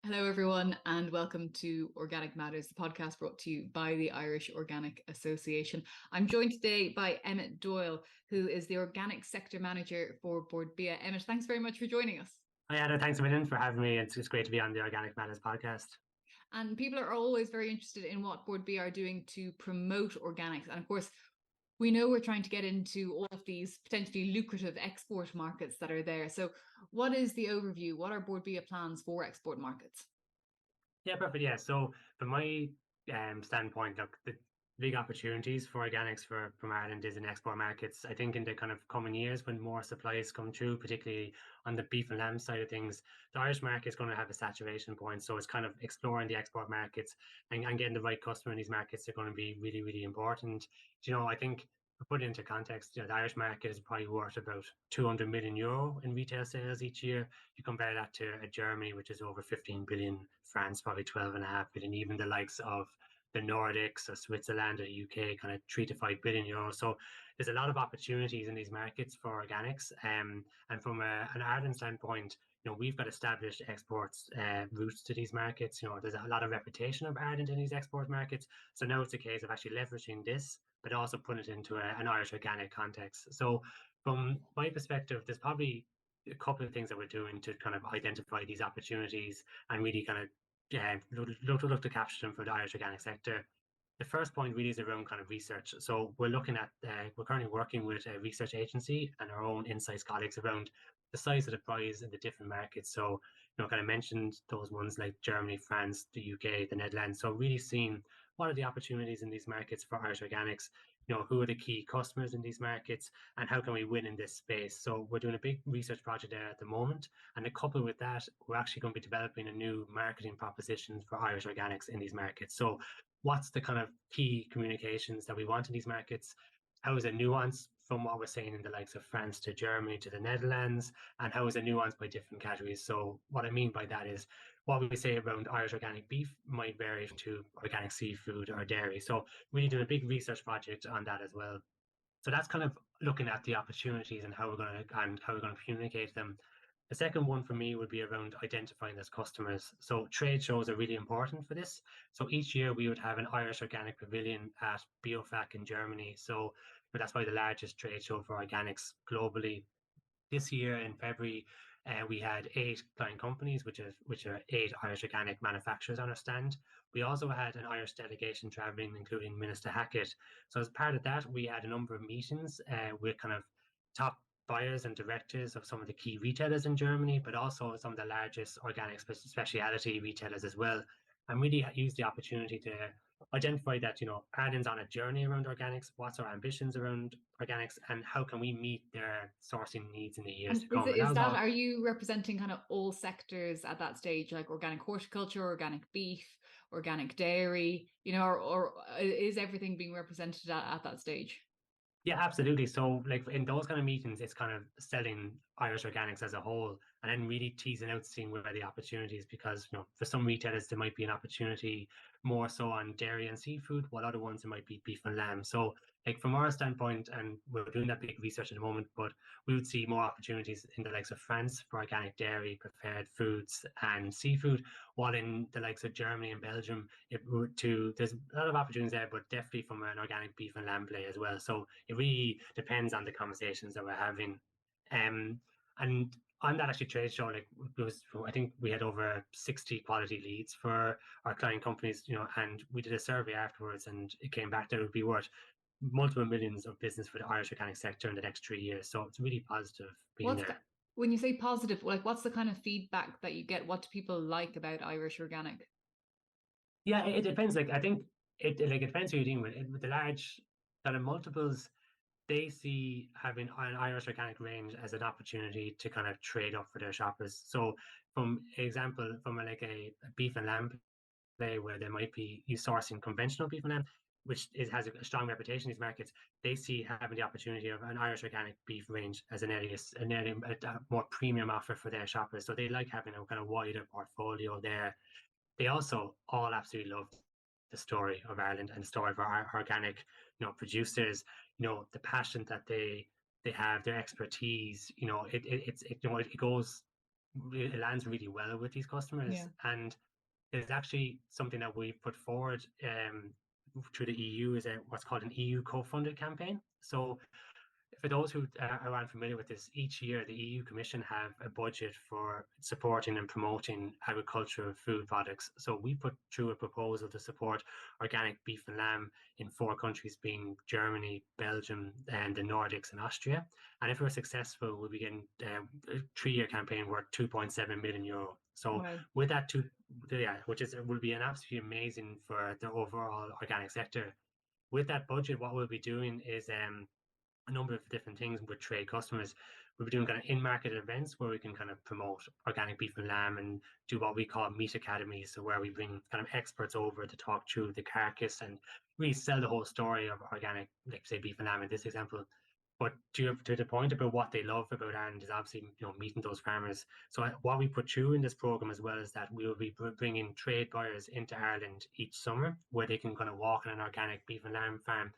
Hello, everyone, and welcome to Organic Matters, the podcast brought to you by the Irish Organic Association. I'm joined today by Emmet Doyle, who is the Organic Sector Manager for Bord Bia. Emmet, thanks very much for joining us. Hi, Anna. Thanks a million for having me. It's great to be on the Organic Matters podcast. And people are always very interested in what Bord Bia are doing to promote organics. And of course, we know we're trying to get into all of these potentially lucrative export markets that are there. So what is the overview? What are Bord Bia plans for export markets? Yeah, perfect. Yeah. So from my standpoint, look, the big opportunities for organics from Ireland is in export markets. I think in the kind of coming years when more supplies come through, particularly on the beef and lamb side of things, the Irish market is going to have a saturation point. So it's kind of exploring the export markets and getting the right customer in these markets are going to be really, really important. I think to put it into context, the Irish market is probably worth about 200 million euro in retail sales each year. You compare that to Germany, which is over 15 billion, France probably 12.5 billion, even the likes of the Nordics or Switzerland or UK, kind of 3 to 5 billion euros. So there's a lot of opportunities in these markets for organics. And from an Ireland standpoint, we've got established exports routes to these markets. There's a lot of reputation of Ireland in these export markets. So now it's a case of actually leveraging this, but also putting it into an Irish organic context. So from my perspective, there's probably a couple of things that we're doing to kind of identify these opportunities and really kind of look to capture them for the Irish organic sector. The first point really is around kind of research. So we're currently working with a research agency and our own insights colleagues around the size of the prize in the different markets. So, kind of mentioned those ones like Germany, France, the UK, the Netherlands. So really seeing what are the opportunities in these markets for Irish organics, who are the key customers in these markets and how can we win in this space. So we're doing a big research project there at the moment. And coupled with that, we're actually going to be developing a new marketing proposition for Irish organics in these markets. So what's the kind of key communications that we want in these markets? How is it nuanced from what we're saying in the likes of France to Germany to the Netherlands? And how is it nuanced by different categories? So what I mean by that is what we say around Irish organic beef might vary to organic seafood or dairy. So really doing a big research project on that as well. So that's kind of looking at the opportunities and how we're going to communicate them. The second one for me would be around identifying those customers. So trade shows are really important for this. So each year we would have an Irish Organic Pavilion at BioFac in Germany. So that's probably the largest trade show for organics globally. This year in February, we had 8 client companies, which are 8 Irish organic manufacturers on our stand. We also had an Irish delegation traveling, including Minister Hackett. So as part of that, we had a number of meetings with kind of top buyers and directors of some of the key retailers in Germany, but also some of the largest organic specialty retailers as well, and really use the opportunity to identify that Ireland's on a journey around organics. What's our ambitions around organics, and how can we meet their sourcing needs in the years And to come? are you representing kind of all sectors at that stage, like organic horticulture, organic beef, organic dairy, or is everything being represented at that stage? Yeah, absolutely. So, like in those kind of meetings, it's kind of selling Irish organics as a whole, and then really teasing out, seeing where the opportunities. Because for some retailers, there might be an opportunity more so on dairy and seafood, while other ones it might be beef and lamb. So, like from our standpoint, and we're doing that big research at the moment, but we would see more opportunities in the likes of France for organic dairy, prepared foods, and seafood, while in the likes of Germany and Belgium, there's a lot of opportunities there, but definitely from an organic beef and lamb play as well. So it really depends on the conversations that we're having. And on that actually trade show, like I think we had over 60 quality leads for our client companies, and we did a survey afterwards, and it came back that it would be worth multiple millions of business for the Irish organic sector in the next 3 years. So it's really positive being there. When you say positive, like what's the kind of feedback that you get? What do people like about Irish organic? Yeah, it depends. Like I think it depends who you're dealing with. With the large kind of multiples, they see having an Irish organic range as an opportunity to kind of trade up for their shoppers. So, from example, from a beef and lamb play where there might be you sourcing conventional beef and lamb, which has a strong reputation in these markets, they see having the opportunity of an Irish organic beef range as a more premium offer for their shoppers. So they like having a kind of wider portfolio there. They also all absolutely love the story of Ireland and the story of our organic, producers. The passion that they have, their expertise. It goes it lands really well with these customers. Yeah. And there's actually something that we've put forward through the EU is what's called an EU co-funded campaign. So for those who are unfamiliar with this, each year the EU Commission have a budget for supporting and promoting agricultural food products. So we put through a proposal to support organic beef and lamb in 4 countries, being Germany, Belgium, and the Nordics and Austria. And if we're successful, we'll begin a 3-year campaign worth €2.7 million. So Wow. with that, which will be an absolutely amazing for the overall organic sector. With that budget, what we'll be doing is a number of different things with trade customers. We'll be doing kind of in-market events where we can kind of promote organic beef and lamb and do what we call meat academies. So where we bring kind of experts over to talk through the carcass and really sell the whole story of organic, like say beef and lamb in this example. But to the point about what they love about Ireland is obviously meeting those farmers. So what we put through in this program as well is that we will be bringing trade buyers into Ireland each summer where they can kind of walk on an organic beef and lamb farm,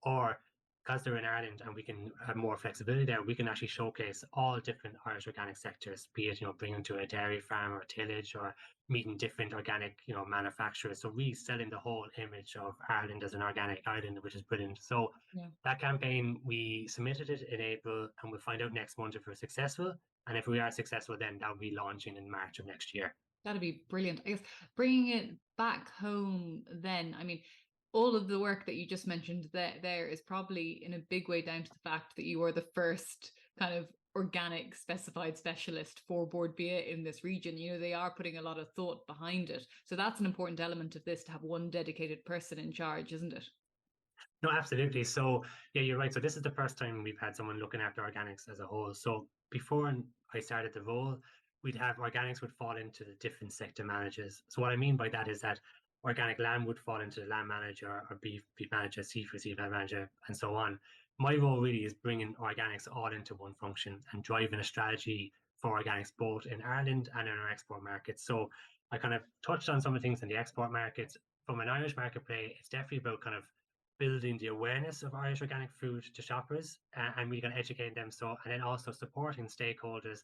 or because they're in Ireland and we can have more flexibility there, we can actually showcase all different Irish organic sectors, be it, bringing to a dairy farm or a tillage or meeting different organic, manufacturers. So really selling the whole image of Ireland as an organic island, which is brilliant. So Yeah. that campaign, we submitted it in April and we'll find out next month if we're successful. And if we are successful, then that will be launching in March of next year. That'd be brilliant. I guess bringing it back home then, I mean, all of the work that you just mentioned there is probably in a big way down to the fact that you are the first kind of organic specified specialist for Bord Bia in this region. They are putting a lot of thought behind it. So that's an important element of this, to have one dedicated person in charge, isn't it? No, absolutely. So yeah, you're right. So this is the first time we've had someone looking after organics as a whole. So before I started the role, we'd have organics would fall into the different sector managers. So what I mean by that is that organic lamb would fall into the lamb manager, or beef manager, seafood manager, and so on. My role really is bringing organics all into one function and driving a strategy for organics both in Ireland and in our export markets. So I kind of touched on some of the things in the export markets. From an Irish marketplace, it's definitely about kind of building the awareness of Irish organic food to shoppers, and we can educate them. So, and then also supporting stakeholders,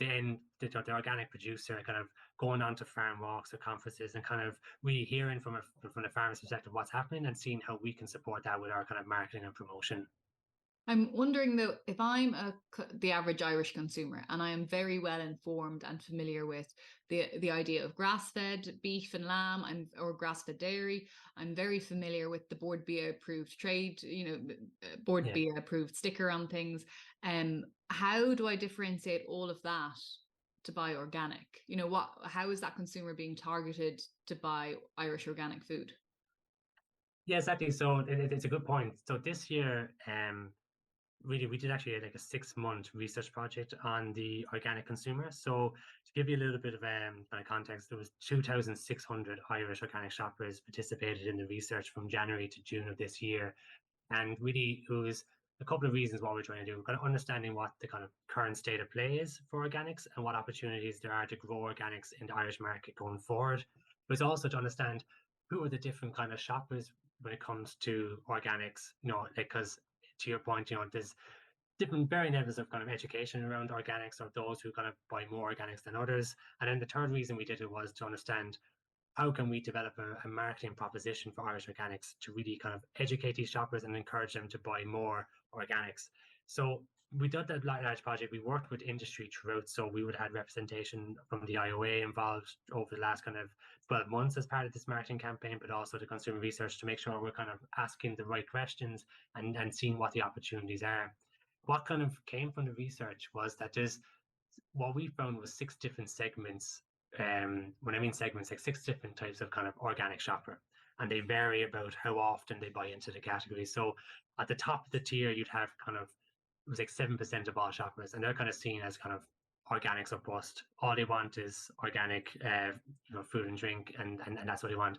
then the organic producer kind of going on to farm walks or conferences and kind of really hearing from the farmer's perspective what's happening and seeing how we can support that with our kind of marketing and promotion. I'm wondering though, if I'm the average Irish consumer and I am very well informed and familiar with the idea of grass-fed beef and lamb, or grass-fed dairy, I'm very familiar with the Bord Bia approved trade, Bord Bia approved sticker on things. How do I differentiate all of that to buy organic? How is that consumer being targeted to buy Irish organic food? Yeah, exactly. So it's a good point. So this year, really, we did actually like a 6-month research project on the organic consumer. So to give you a little bit of kind of context, there was 2,600 Irish organic shoppers participated in the research from January to June of this year. And really, it was a couple of reasons what we're trying to do. We're kind of understanding what the kind of current state of play is for organics and what opportunities there are to grow organics in the Irish market going forward. But it's also to understand who are the different kind of shoppers when it comes to organics, because to your point, there's different varying levels of kind of education around organics, or those who kind of buy more organics than others. And then the third reason we did it was to understand how can we develop a marketing proposition for Irish organics to really kind of educate these shoppers and encourage them to buy more organics. So we did that large project. We worked with industry throughout, so we would have had representation from the IOA involved over the last kind of 12 months as part of this marketing campaign, but also the consumer research to make sure we're kind of asking the right questions and seeing what the opportunities are. What kind of came from the research was that what we found was 6 different segments. When I mean segments, like 6 different types of kind of organic shopper, and they vary about how often they buy into the category. So at the top of the tier, you'd have kind of, it was like 7% of all shoppers, and they're kind of seen as kind of organics or bust. All they want is organic, food and drink, and that's what they want.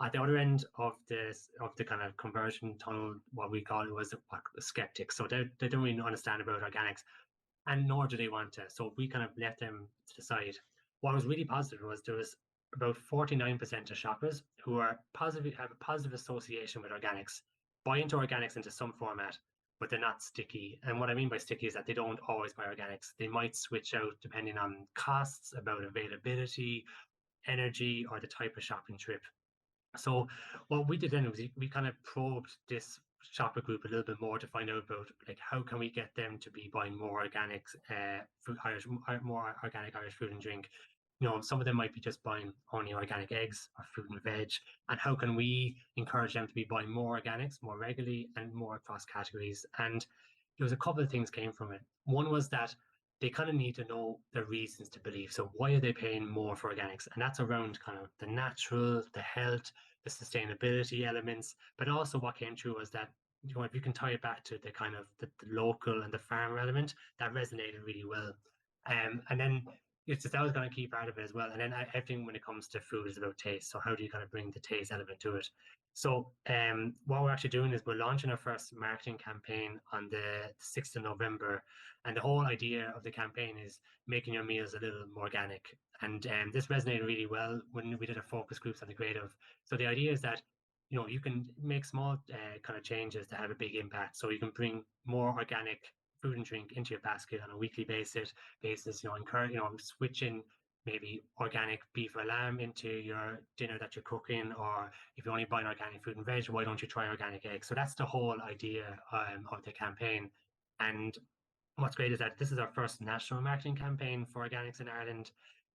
At the other end of the kind of conversion tunnel, what we call it was a skeptic. So they don't really understand about organics, and nor do they want to. So we kind of let them decide. What was really positive was there was about 49% of shoppers who have a positive association with organics, buy into organics into some format, but they're not sticky. And what I mean by sticky is that they don't always buy organics. They might switch out depending on costs, about availability, energy, or the type of shopping trip. So what we did then was we kind of probed this shopper group a little bit more to find out about like how can we get them to be buying more organic food, more organic Irish food and drink. Some of them might be just buying only organic eggs or fruit and veg, and how can we encourage them to be buying more organics more regularly and more across categories? And there was a couple of things came from it. One was that they kind of need to know the reasons to believe. So why are they paying more for organics? And that's around kind of the natural, the health, the sustainability elements, but also what came through was that if you can tie it back to the kind of the local and the farmer element, that resonated really well. And then it's just that was kind of key part of it as well. And then everything when it comes to food is about taste. So how do you kind of bring the taste element to it? So what we're actually doing is we're launching our first marketing campaign on the 6th of November. And the whole idea of the campaign is making your meals a little more organic. And this resonated really well when we did our focus groups on the creative. So the idea is that you can make small kind of changes that have a big impact. So you can bring more organic food and drink into your basket on a weekly basis. Encourage switching maybe organic beef or lamb into your dinner that you're cooking, or if you're only buying organic fruit and veg, why don't you try organic eggs? So that's the whole idea of the campaign. And what's great is that this is our first national marketing campaign for organics in Ireland.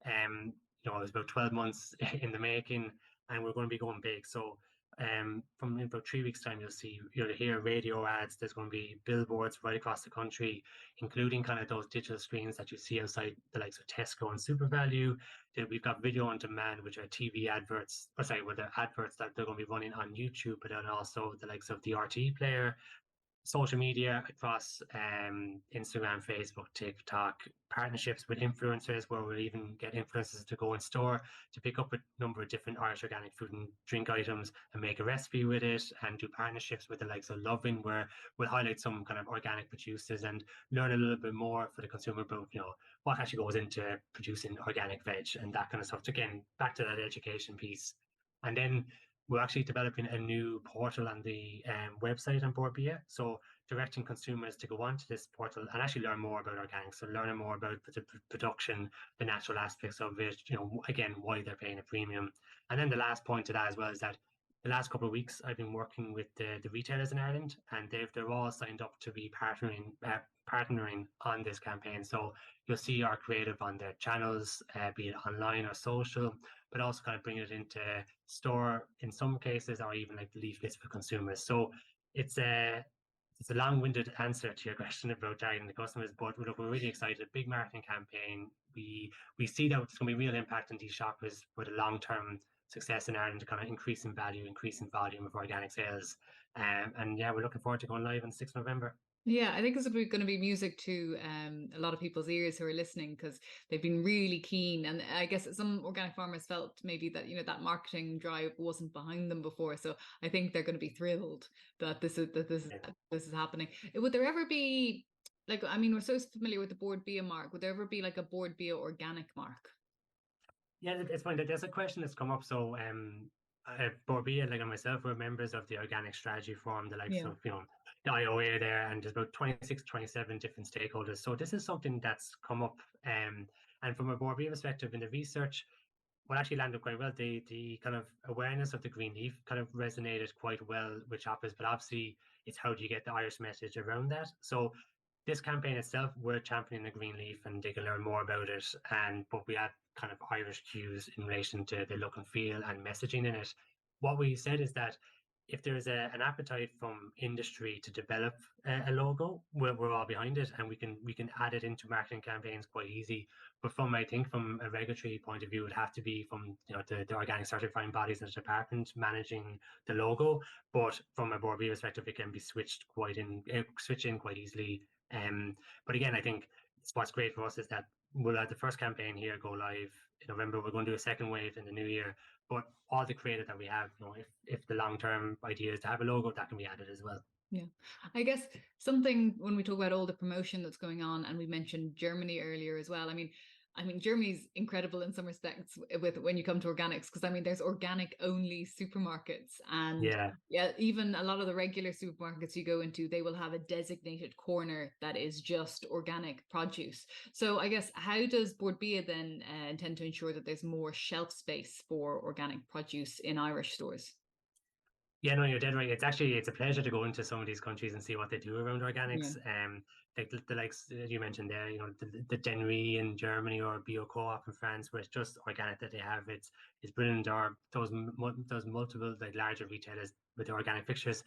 It was about 12 months in the making, and we're going to be going big. So from about 3 weeks' time, you'll hear radio ads. There's going to be billboards right across the country, including kind of those digital screens that you see outside the likes of Tesco and SuperValue. We've got video on demand, which are TV adverts, with the adverts that they're going to be running on YouTube, but then also the likes of the RTE player, social media across Instagram, Facebook, TikTok, partnerships with influencers where we'll even get influencers to go in store to pick up a number of different Irish organic food and drink items and make a recipe with it, and do partnerships with the likes of Lovin, where we'll highlight some kind of organic producers and learn a little bit more for the consumer about what actually goes into producing organic veg and that kind of stuff. So again, back to that education piece. And then we're actually developing a new portal on the website on Bord Bia. So directing consumers to go onto this portal and actually learn more about organics, so learning more about the production, the natural aspects of it, again, why they're paying a premium. And then the last point to that as well is that the last couple of weeks I've been working with the retailers in Ireland, and they're all signed up to be partnering on this campaign. So you'll see our creative on their channels, be it online or social, but also kind of bring it into store in some cases, or even like the leaflets for consumers. So it's a long-winded answer to your question about targeting the customers, but look, we're really excited. Big marketing campaign. We see that it's going to be real impact on these shoppers with a long-term success in Ireland to kind of increase in value, increase in volume of organic sales. And yeah, we're looking forward to going live on 6th November. Yeah, I think this is going to be music to a lot of people's ears who are listening, because they've been really keen. And I guess some organic farmers felt maybe that that marketing drive wasn't behind them before. So I think they're going to be thrilled that this is happening. Would there ever be, like, I mean, we're so familiar with the Bord Bia mark. Would there ever be like a Bord Bia organic mark? Yeah, it's funny. There's a question that's come up. So Bord Bia, like and myself, we're members of the Organic Strategy Forum, the likes of the IOA there, and there's about 26, 27 different stakeholders. So this is something that's come up. And from a Bord Bia perspective, in the research, what actually landed quite well, the kind of awareness of the green leaf kind of resonated quite well with shoppers. But obviously, it's how do you get the Irish message around that? So this campaign itself, we're championing the green leaf, and they can learn more about it. But we add kind of Irish cues in relation to the look and feel and messaging in it. What we said is that if there's an appetite from industry to develop a logo, we're all behind it, and we can add it into marketing campaigns quite easy. But from a regulatory point of view, it have to be from the organic certifying bodies and the department managing the logo. But from a Bord Bia perspective, it can be switched in quite easily. But again, I think what's great for us is that we'll have the first campaign here go live in November. We're going to do a second wave in the new year. But all the creative that we have, if the long-term idea is to have a logo, that can be added as well. Yeah, I guess something when we talk about all the promotion that's going on, and we mentioned Germany earlier as well. I mean, I mean, Germany's incredible in some respects with when you come to organics, because I mean, there's organic only supermarkets, and Yeah. yeah, even a lot of the regular supermarkets you go into, they will have a designated corner that is just organic produce. So I guess, how does Bord Bia then intend to ensure that there's more shelf space for organic produce in Irish stores? Yeah, no, you're dead right. It's a pleasure to go into some of these countries and see what they do around Yeah. organics. Like the likes you mentioned there, you know, the Denry in Germany or Bio Co-op in France, where it's just organic that they have. It's brilliant. Or those multiple like larger retailers with the organic fixtures.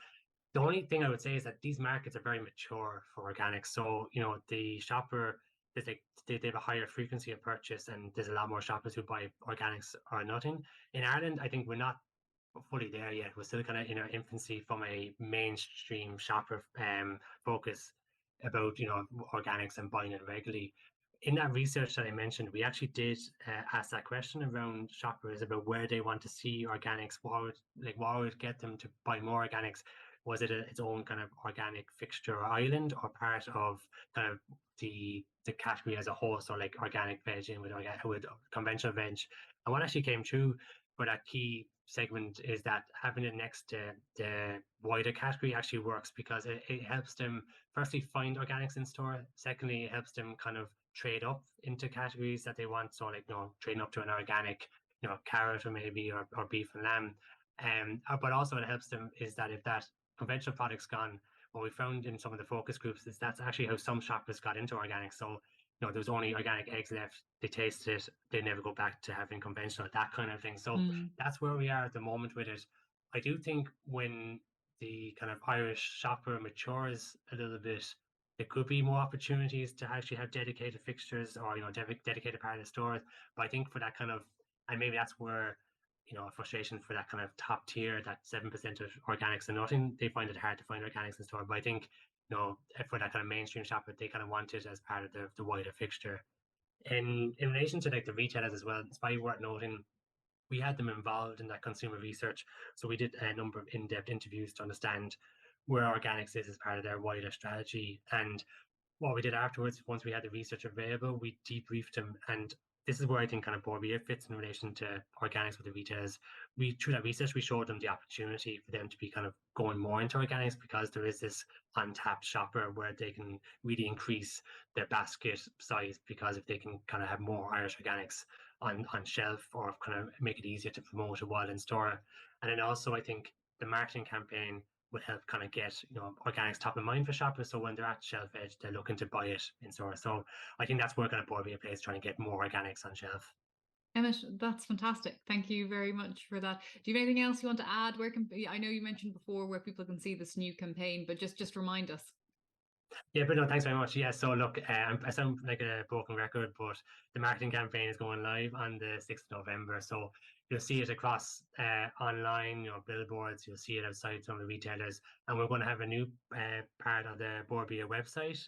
The only thing I would say is that these markets are very mature for organics. So, you know, the shopper, there's like they have a higher frequency of purchase, and there's a lot more shoppers who buy organics or nothing. In Ireland, I think we're not fully there yet. We're still kind of in our infancy from a mainstream shopper focus about, you know, organics and buying it regularly. In that research that I mentioned, we actually did ask that question around shoppers about where they want to see organics. What would get them to buy more organics? Was it its own kind of organic fixture or island, or part of kind of the category as a whole? So like organic veg and with conventional veg. And what actually came true for that key segment is that having it next to the wider category actually works, because it helps them firstly find organics in store. Secondly, it helps them kind of trade up into categories that they want. So like, you know, trading up to an organic, you know, carrot or maybe or beef and lamb. But also it helps them is that if that conventional product's gone, what we found in some of the focus groups is that's actually how some shoppers got into organic. So, you know, there's only organic eggs left. They taste it. They never go back to having conventional, that kind of thing. So Mm. that's where we are at the moment with it. I do think when the kind of Irish shopper matures a little bit, there could be more opportunities to actually have dedicated fixtures or, you know, dedicated part of the stores. But I think for that kind of, and maybe that's where, you know, a frustration for that kind of top tier, that 7% of organics and nothing, they find it hard to find organics in store. But I think, you know, for that kind of mainstream shopper, they kind of want it as part of the wider fixture. In relation to like the retailers as well, it's probably worth noting we had them involved in that consumer research. So we did a number of in-depth interviews to understand where organics is as part of their wider strategy. And what we did afterwards, once we had the research available, we debriefed them. And this is where I think kind of Bord Bia fits in relation to organics with the retailers. We through that research, we showed them the opportunity for them to be kind of going more into organics, because there is this untapped shopper where they can really increase their basket size, because if they can kind of have more Irish organics on shelf, or kind of make it easier to promote it while in store. And then also I think the marketing campaign would help kind of get, you know, organics top of mind for shoppers. So when they're at shelf edge, they're looking to buy it in store. So I think that's where kind of Bord Bia plays, trying to get more organics on shelf. Emmet, that's fantastic. Thank you very much for that. Do you have anything else you want to add? Where can I know you mentioned before where people can see this new campaign, but just remind us. Yeah, but no, thanks very much. Yeah, so look, I sound like a broken record, but the marketing campaign is going live on the 6th of November. So you'll see it across online, you know, billboards, you'll see it outside some of the retailers. And we're going to have a new part of the Bord Bia website,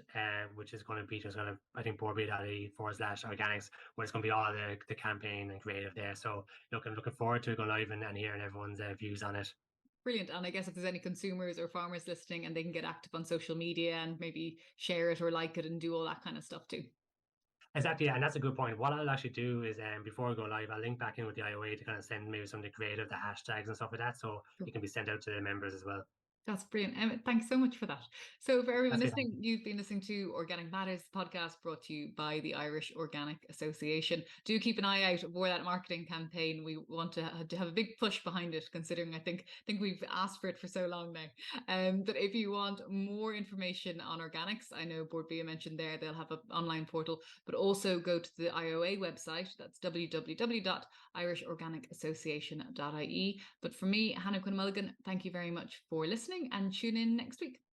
which is going to be just kind of, I think, borbia.ie/organics, where it's going to be all the campaign and creative there. So look, I'm looking forward to going live and hearing everyone's views on it. Brilliant. And I guess if there's any consumers or farmers listening, and they can get active on social media and maybe share it or like it and do all that kind of stuff too. Exactly, yeah, and that's a good point. What I'll actually do is, before I go live, I'll link back in with the IOA to kind of send maybe some of the creative, the hashtags and stuff like that, so Cool. it can be sent out to the members as well. That's brilliant. Emmet, thanks so much for that. So, for everyone That's good. listening, you've been listening to Organic Matters, the podcast brought to you by the Irish Organic Association. Do keep an eye out for that marketing campaign. We want to have a big push behind it, considering I think we've asked for it for so long now. But if you want more information on organics, I know Bord Bia mentioned there they'll have an online portal, but also go to the IOA website. That's www.irishorganicassociation.ie. But for me, Hannah Quinn Mulligan, thank you very much for listening, and tune in next week.